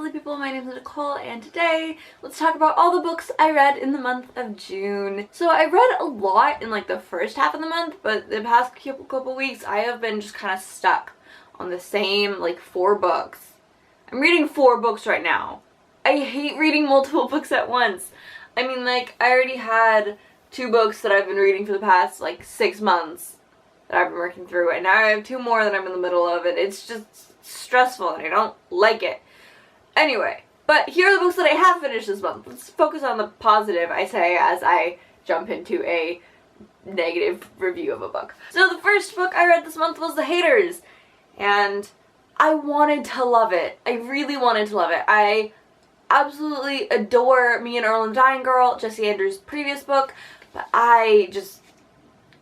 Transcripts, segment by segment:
lovely people, my name is Nicole, and today let's talk about all the books I read in the month of June. So I read a lot in like the first half of the month, but the past couple weeks I have been just kind of stuck on the same like 4 books. I'm reading 4 books right now. I hate reading multiple books at once. I mean, like, I already had 2 books that I've been reading for the past like 6 months that I've been working through, and now I have 2 more that I'm in the middle of, and it's just stressful and I don't like it. Anyway, but here are the books that I have finished this month. Let's focus on the positive, I say, as I jump into a negative review of a book. So the first book I read this month was The Haters, and I wanted to love it. I really wanted to love it. I absolutely adore Me and Earl and the Dying Girl, Jesse Andrews' previous book, but I just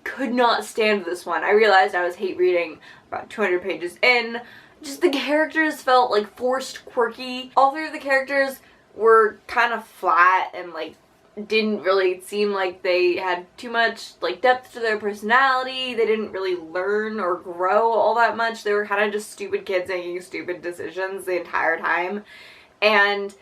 could not stand this one. I realized I was hate reading about 200 pages in. Just the characters felt like forced quirky. All 3 of the characters were kind of flat and like didn't really seem like they had too much like depth to their personality. They didn't really learn or grow all that much. They were kind of just stupid kids making stupid decisions the entire time. And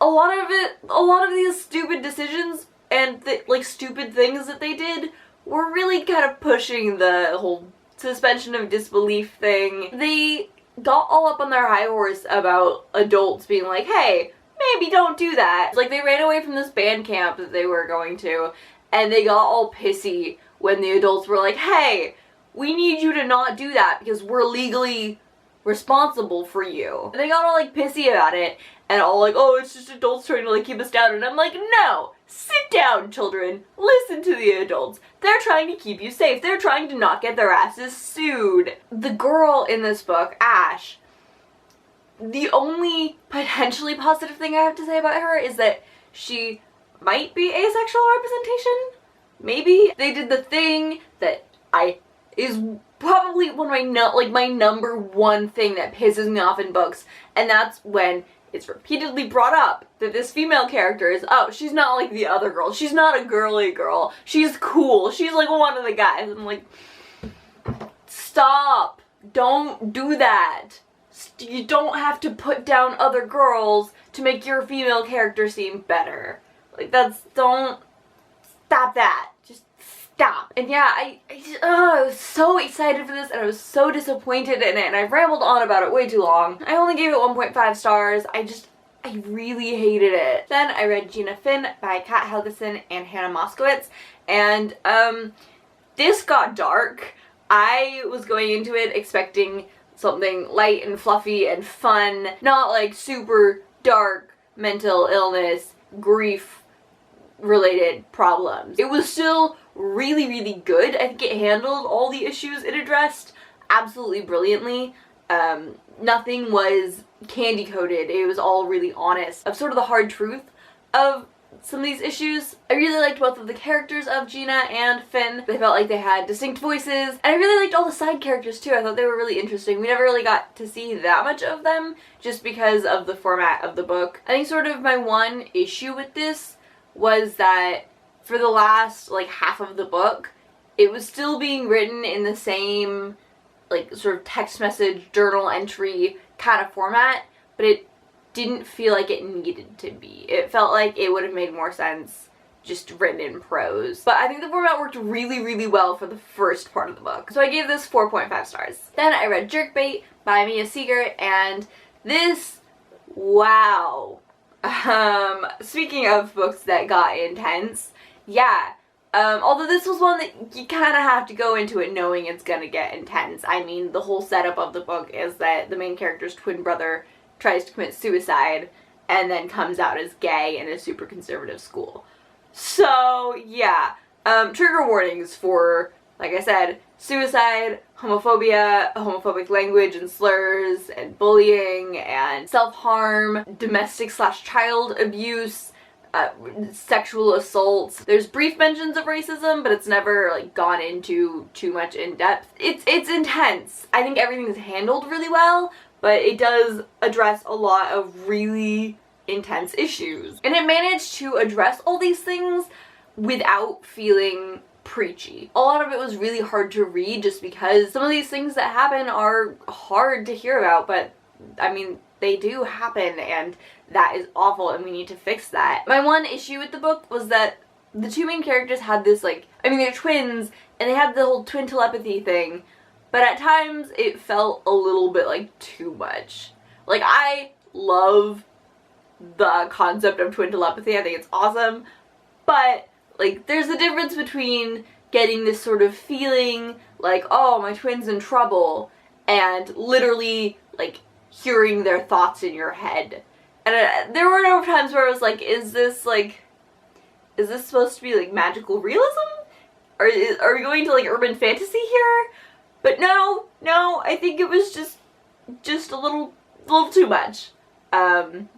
a lot of these stupid decisions and like stupid things that they did were really kind of pushing the whole suspension of disbelief thing. They got all up on their high horse about adults being like, hey, maybe don't do that. Like, they ran away from this band camp that they were going to, and they got all pissy when the adults were like, hey, we need you to not do that because we're legally responsible for you. And they got all like pissy about it and all like, oh, it's just adults trying to like keep us down. And I'm like, no, sit down, children. Listen to the adults. They're trying to keep you safe. They're trying to not get their asses sued. The girl in this book, Ash, the only potentially positive thing I have to say about her is that she might be asexual representation. Maybe. They did the thing that is probably one of my number one thing that pisses me off in books, and that's when it's repeatedly brought up that this female character is, oh, she's not like the other girl. She's not a girly girl. She's cool. She's like one of the guys. I'm like, stop. Don't do that. You don't have to put down other girls to make your female character seem better. Like, don't stop that. Just stop. And yeah, I was so excited for this and I was so disappointed in it, and I rambled on about it way too long. I only gave it 1.5 stars. I really hated it. Then I read Gina Finn by Kat Helgeson and Hannah Moskowitz, and this got dark. I was going into it expecting something light and fluffy and fun, not like super dark mental illness, grief related problems. It was still really, really good. I think it handled all the issues it addressed absolutely brilliantly. Nothing was candy coated. It was all really honest of sort of the hard truth of some of these issues. I really liked both of the characters of Gina and Finn. They felt like they had distinct voices, and I really liked all the side characters too. I thought they were really interesting. We never really got to see that much of them just because of the format of the book. I think sort of my one issue with this was that for the last like half of the book, it was still being written in the same like sort of text message journal entry kind of format, but it didn't feel like it needed to be. It felt like it would have made more sense just written in prose. But I think the format worked really, really well for the first part of the book. So I gave this 4.5 stars. Then I read Jerkbait by Mia Seeger, and this, wow. Speaking of books that got intense, yeah. Although this was one that you kind of have to go into it knowing it's gonna get intense. I mean, the whole setup of the book is that the main character's twin brother tries to commit suicide and then comes out as gay in a super conservative school. So, yeah. Trigger warnings for, like I said, suicide, homophobia, homophobic language and slurs, and bullying, and self-harm, domestic/child abuse, sexual assaults. There's brief mentions of racism, but it's never like gone into too much in depth. It's intense. I think everything's handled really well, but it does address a lot of really intense issues. And it managed to address all these things without feeling preachy. A lot of it was really hard to read just because some of these things that happen are hard to hear about, but I mean, they do happen, and that is awful, and we need to fix that. My one issue with the book was that the two main characters had this, like, I mean, they're twins, and they had the whole twin telepathy thing, but at times it felt a little bit, like, too much. Like, I love the concept of twin telepathy. I think it's awesome, but, like, there's a difference between getting this sort of feeling like, oh, my twin's in trouble, and literally, like, hearing their thoughts in your head. And there were no times where I was like, is this supposed to be, like, magical realism? Are we going to, like, urban fantasy here? But no, I think it was just a little too much.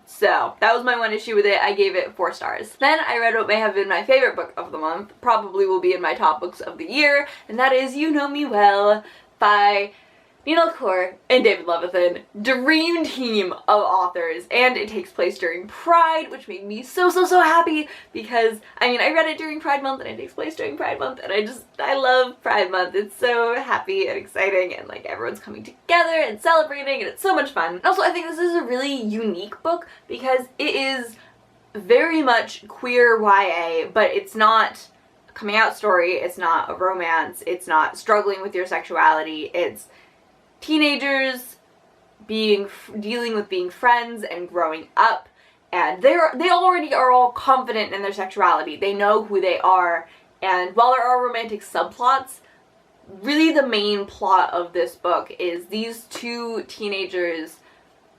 So that was my one issue with it. I gave it 4 stars. Then I read what may have been my favorite book of the month, probably will be in my top books of the year, and that is You Know Me Well by Nicole and David Levithan, dream team of authors, and it takes place during Pride, which made me so happy, because, I mean, I read it during Pride Month, and it takes place during Pride Month, and I love Pride Month. It's so happy and exciting, and, like, everyone's coming together and celebrating, and it's so much fun. And also, I think this is a really unique book, because it is very much queer YA, but it's not a coming out story, it's not a romance, it's not struggling with your sexuality, it's teenagers dealing with being friends and growing up, and they already are all confident in their sexuality. They know who they are, and while there are romantic subplots, really the main plot of this book is these two teenagers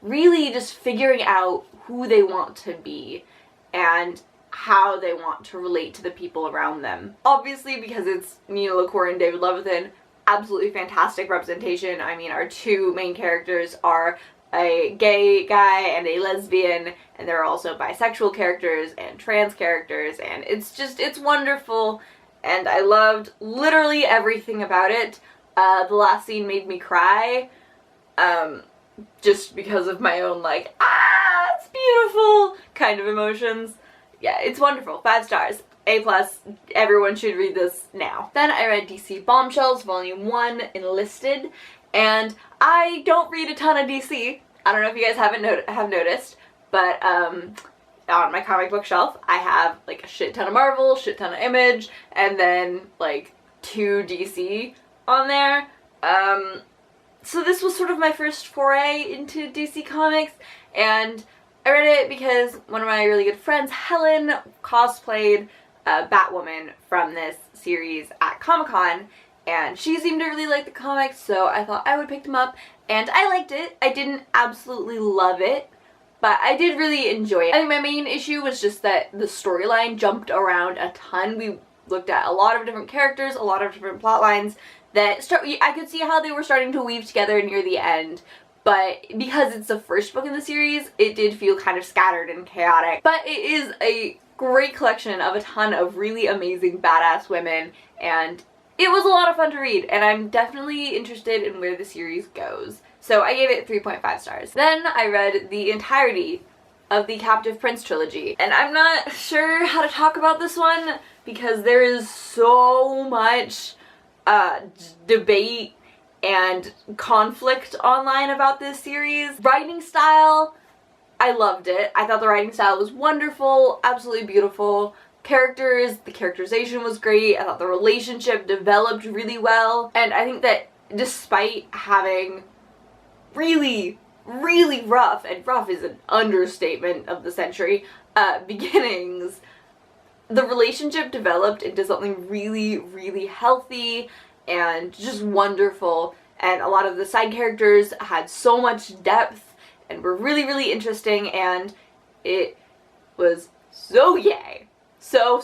really just figuring out who they want to be and how they want to relate to the people around them. Obviously, because it's Nicole and David Levithan, absolutely fantastic representation. I mean, our two main characters are a gay guy and a lesbian, and there are also bisexual characters and trans characters, and it's wonderful, and I loved literally everything about it. The last scene made me cry, just because of my own, like, it's beautiful kind of emotions. Yeah, it's wonderful. 5 stars. A+, everyone should read this now. Then I read DC Bombshells, Volume 1, Enlisted, and I don't read a ton of DC. I don't know if you guys have noticed, but on my comic book shelf, I have, like, a shit ton of Marvel, shit ton of Image, and then, like, 2 DC on there. So this was sort of my first foray into DC Comics, and I read it because one of my really good friends, Helen, cosplayed Batwoman from this series at Comic-Con, and she seemed to really like the comics, so I thought I would pick them up, and I liked it. I didn't absolutely love it, but I did really enjoy it. I think my main issue was just that the storyline jumped around a ton. We looked at a lot of different characters, a lot of different plot lines that I could see how they were starting to weave together near the end, but because it's the first book in the series, it did feel kind of scattered and chaotic. But it is a great collection of a ton of really amazing badass women, and it was a lot of fun to read, and I'm definitely interested in where the series goes. So I gave it 3.5 stars. Then I read the entirety of the Captive Prince trilogy, and I'm not sure how to talk about this one because there is so much debate and conflict online about this series. Writing style, I loved it. I thought the writing style was wonderful, absolutely beautiful. Characters, the characterization was great. I thought the relationship developed really well. And I think that despite having really rough, and rough is an understatement of the century, beginnings, the relationship developed into something really healthy and just wonderful. And a lot of the side characters had so much depth and were really interesting, and it was so gay. So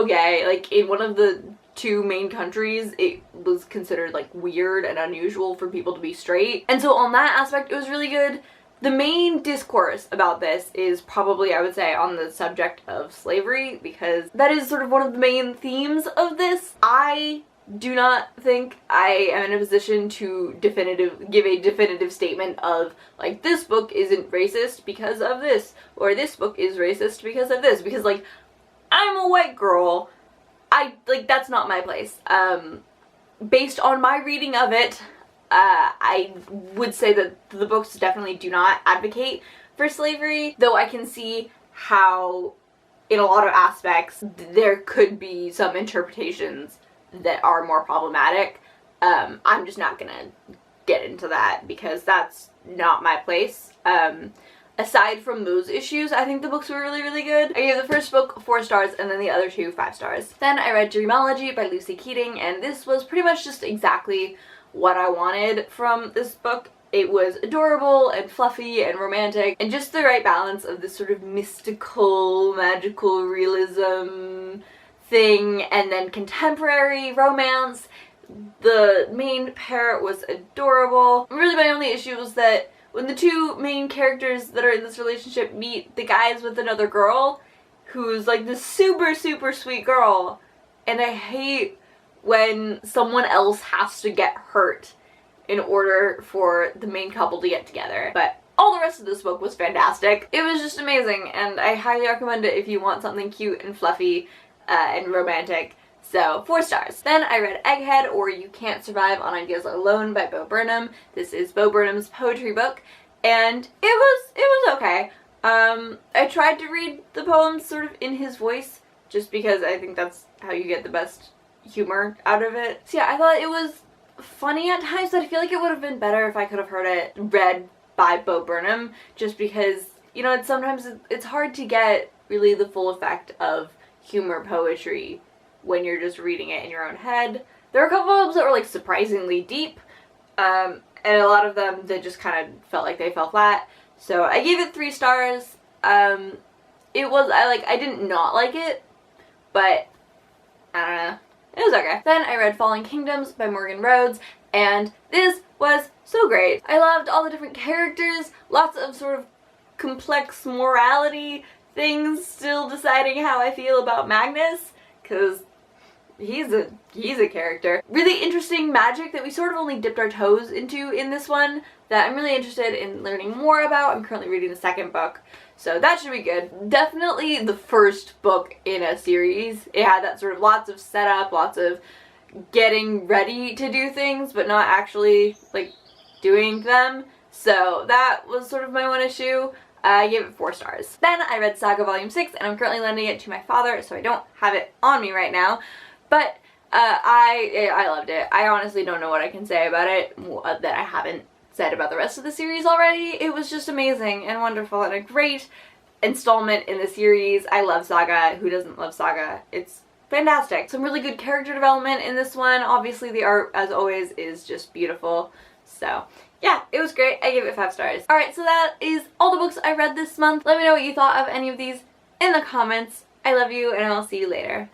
gay. Like, in one of the 2 main countries, it was considered, like, weird and unusual for people to be straight. And so on that aspect, it was really good. The main discourse about this is probably, I would say, on the subject of slavery, because that is sort of one of the main themes of this. I do not think I am in a position to give a definitive statement of, like, this book isn't racist because of this, or this book is racist because of this, because, like, I'm a white girl. That's not my place. Based on my reading of it, I would say that the books definitely do not advocate for slavery, though I can see how in a lot of aspects there could be some interpretations that are more problematic. I'm just not gonna get into that because that's not my place. Aside from those issues, I think the books were really, really good. I gave the first book 4 stars and then the other 2 5 stars. Then I read Dreamology by Lucy Keating, and this was pretty much just exactly what I wanted from this book. It was adorable and fluffy and romantic and just the right balance of this sort of mystical, magical realism thing and then contemporary romance. The main pair was adorable. Really my only issue was that when the 2 main characters that are in this relationship meet the guys with another girl who's like this super, super sweet girl, and I hate when someone else has to get hurt in order for the main couple to get together. But all the rest of this book was fantastic. It was just amazing, and I highly recommend it if you want something cute and fluffy and romantic. So 4 stars. Then I read Egghead, or You Can't Survive on Ideas Alone by Bo Burnham. This is Bo Burnham's poetry book, and it was okay. I tried to read the poems sort of in his voice, just because I think that's how you get the best humor out of it. So yeah, I thought it was funny at times, but I feel like it would have been better if I could have heard it read by Bo Burnham, just because, you know, sometimes it's hard to get really the full effect of humor poetry when you're just reading it in your own head. There were a couple of them that were like surprisingly deep, and a lot of them that just kind of felt like they fell flat. So I gave it 3 stars. I didn't not like it, but I don't know. It was okay. Then I read Fallen Kingdoms by Morgan Rhodes, and this was so great. I loved all the different characters, lots of sort of complex morality things, still deciding how I feel about Magnus, because he's a character. Really interesting magic that we sort of only dipped our toes into in this one that I'm really interested in learning more about. I'm currently reading the 2nd book, so that should be good. Definitely the first book in a series. It had that sort of lots of setup, lots of getting ready to do things, but not actually, like, doing them. So that was sort of my one issue. I gave it 4 stars. Then I read Saga Volume 6, and I'm currently lending it to my father, so I don't have it on me right now. But I loved it. I honestly don't know what I can say about it that I haven't said about the rest of the series already. It was just amazing and wonderful and a great installment in the series. I love Saga. Who doesn't love Saga? It's fantastic. Some really good character development in this one. Obviously the art, as always, is just beautiful. So yeah, it was great. I gave it 5 stars. Alright, so that is all the books I read this month. Let me know what you thought of any of these in the comments. I love you, and I'll see you later.